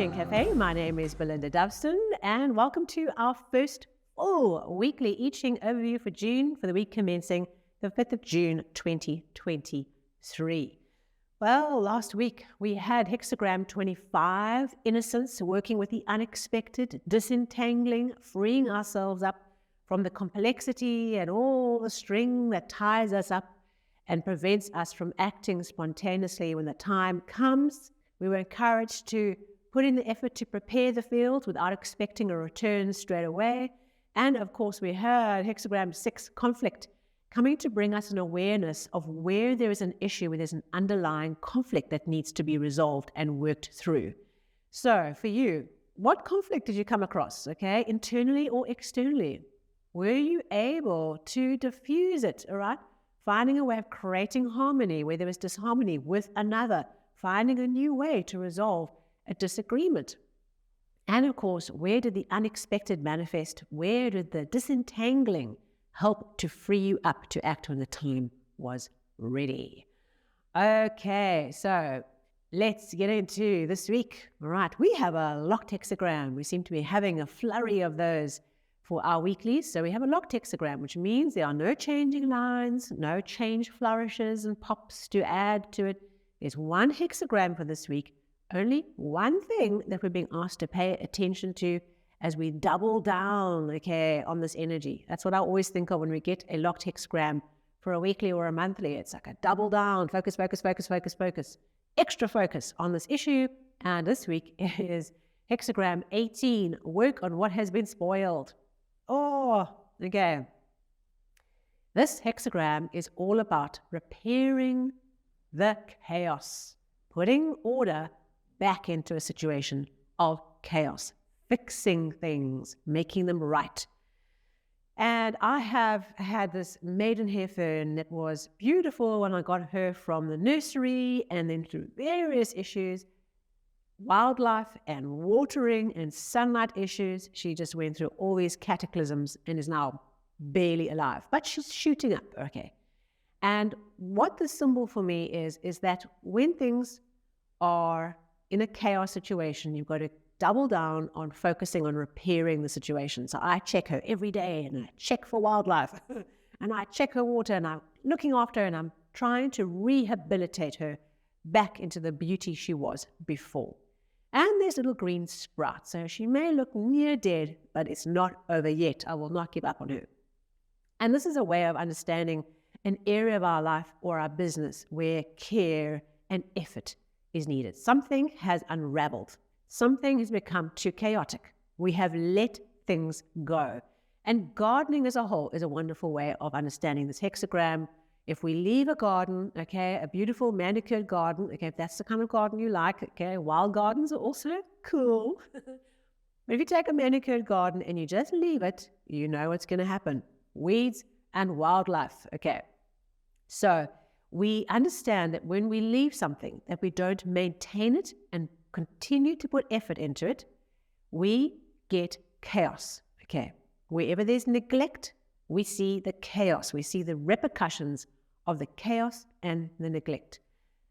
Ching Cafe. My name is Belinda Dovston, and welcome to our first full weekly I Ching overview for June, for the week commencing the 5th of June 2023. Well, last week we had Hexagram 25, innocence, working with the unexpected, disentangling, freeing ourselves up from the complexity and all the string that ties us up and prevents us from acting spontaneously when the time comes. We were encouraged to put in the effort to prepare the field without expecting a return straight away. And of course, we heard Hexagram 6, conflict, coming to bring us an awareness of where there is an issue, where there's an underlying conflict that needs to be resolved and worked through. So for you, what conflict did you come across, okay, internally or externally? Were you able to diffuse it, all right? Finding a way of creating harmony where there was disharmony with another, finding a new way to resolve a disagreement. And of course, where did the unexpected manifest? Where did the disentangling help to free you up to act when the time was ready? Okay, so let's get into this week. All right, we have a locked hexagram. We seem to be having a flurry of those for our weeklies. So we have a locked hexagram, which means there are no changing lines, no change flourishes and pops to add to it. There's one hexagram for this week, only one thing that we're being asked to pay attention to as we double down, okay, on this energy. That's what I always think of when we get a locked hexagram for a weekly or a monthly. It's like a double down, focus, focus, focus, focus, focus, extra focus on this issue. And this week is hexagram 18, work on what has been spoiled. Oh, okay. This hexagram is all about repairing the chaos, putting order back into a situation of chaos, fixing things, making them right. And I have had this maidenhair fern that was beautiful when I got her from the nursery, and then through various issues, wildlife and watering and sunlight issues, she just went through all these cataclysms and is now barely alive, but she's shooting up, okay. And what the symbol for me is that when things are in a chaos situation, you've got to double down on focusing on repairing the situation. So I check her every day, and I check for wildlife, and I check her water, and I'm looking after her, and I'm trying to rehabilitate her back into the beauty she was before. And there's little green sprouts, so she may look near dead, but it's not over yet. I will not give up on her. And this is a way of understanding an area of our life or our business where care and effort is needed. Something has unraveled. Something has become too chaotic. We have let things go. And gardening as a whole is a wonderful way of understanding this hexagram. If we leave a garden, okay, a beautiful manicured garden, okay, if that's the kind of garden you like, okay, wild gardens are also cool. But if you take a manicured garden and you just leave it, you know what's going to happen. Weeds and wildlife, okay. So we understand that when we leave something, that we don't maintain it and continue to put effort into it, we get chaos, okay. Wherever there's neglect, we see the chaos. We see the repercussions of the chaos and the neglect.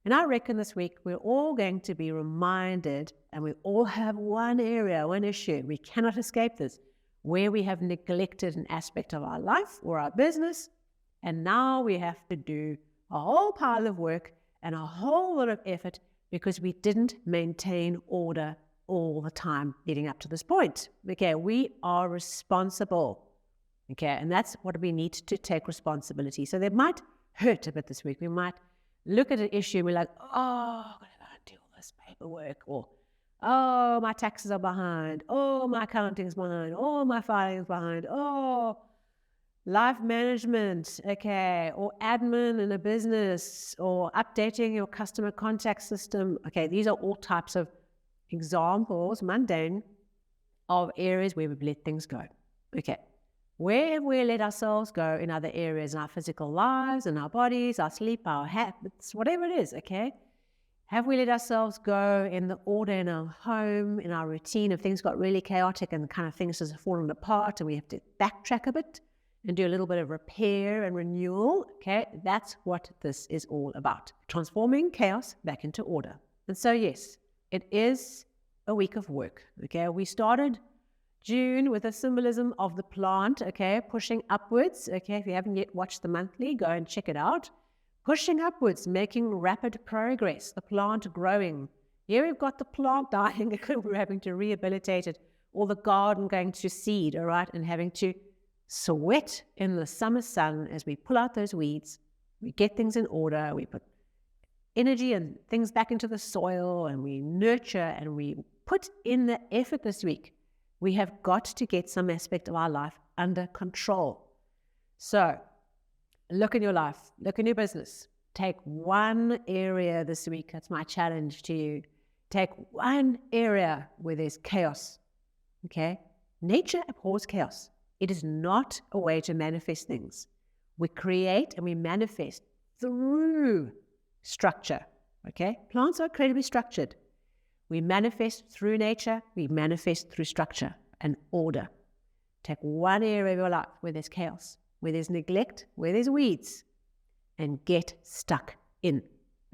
And I reckon this week we're all going to be reminded, and we all have one area, one issue, we cannot escape this, where we have neglected an aspect of our life or our business, and now we have to do a whole pile of work and a whole lot of effort because we didn't maintain order all the time leading up to this point. Okay, we are responsible. Okay, and that's what we need to take responsibility. So that might hurt a bit this week. We might look at an issue and we're like, oh, I've got to do all this paperwork, or oh, my taxes are behind, oh, my accounting's behind, oh, my filing's behind, oh, life management, okay, or admin in a business, or updating your customer contact system. Okay, these are all types of examples, mundane, of areas where we've let things go. Okay. Where have we let ourselves go in other areas, in our physical lives, in our bodies, our sleep, our habits, whatever it is, okay? Have we let ourselves go in the order in our home, in our routine, if things got really chaotic and kind of things just fallen apart and we have to backtrack a bit and do a little bit of repair and renewal, okay? That's what this is all about. Transforming chaos back into order. And so, yes, it is a week of work. Okay, we started June with a symbolism of the plant, okay, pushing upwards. Okay, if you haven't yet watched the monthly, go and check it out. Pushing upwards, making rapid progress, the plant growing. Here we've got the plant dying, we're having to rehabilitate it, or the garden going to seed, all right, and having to sweat in the summer sun as we pull out those weeds, we get things in order, we put energy and things back into the soil, and we nurture and we put in the effort this week. We have got to get some aspect of our life under control. So look in your life, look in your business. Take one area this week. That's my challenge to you. Take one area where there's chaos. Okay? Nature abhors chaos. It is not a way to manifest things. We create and we manifest through structure. Okay? Plants are incredibly structured. We manifest through nature. We manifest through structure and order. Take one area of your life where there's chaos, where there's neglect, where there's weeds, and get stuck in.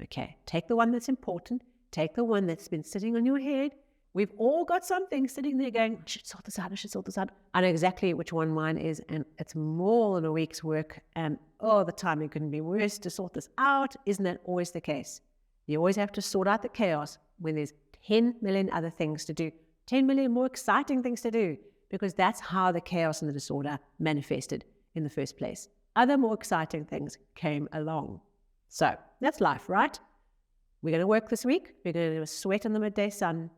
Okay? Take the one that's important. Take the one that's been sitting on your head. We've all got something sitting there going, I should sort this out, I should sort this out. I know exactly which one mine is, and it's more than a week's work. And the timing couldn't be worse to sort this out. Isn't that always the case? You always have to sort out the chaos when there's 10 million other things to do, 10 million more exciting things to do, because that's how the chaos and the disorder manifested in the first place. Other more exciting things came along. So that's life, right? We're going to work this week. We're going to sweat in the midday sun.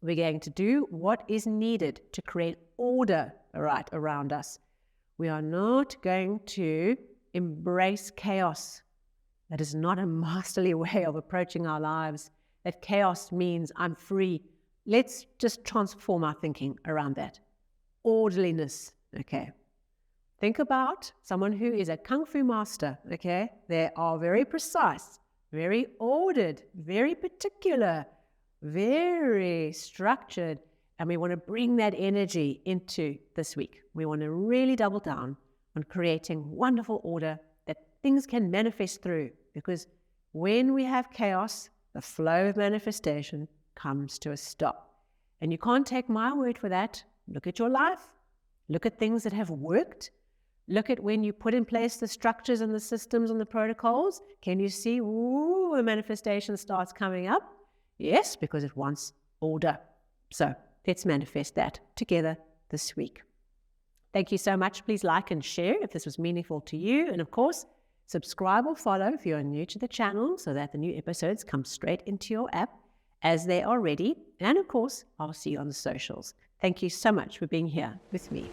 We're going to do what is needed to create order right around us. We are not going to embrace chaos. That is not a masterly way of approaching our lives. That chaos means I'm free. Let's just transform our thinking around that. Orderliness, okay? Think about someone who is a Kung Fu master, okay? They are very precise, very ordered, very particular, very structured, and we want to bring that energy into this week. We want to really double down on creating wonderful order that things can manifest through, because when we have chaos, the flow of manifestation comes to a stop. And you can't take my word for that. Look at your life. Look at things that have worked. Look at when you put in place the structures and the systems and the protocols. Can you see, the manifestation starts coming up? Yes, because it wants order. So let's manifest that together this week. Thank you so much. Please like and share if this was meaningful to you. And of course, subscribe or follow if you're new to the channel so that the new episodes come straight into your app as they are ready. And of course, I'll see you on the socials. Thank you so much for being here with me.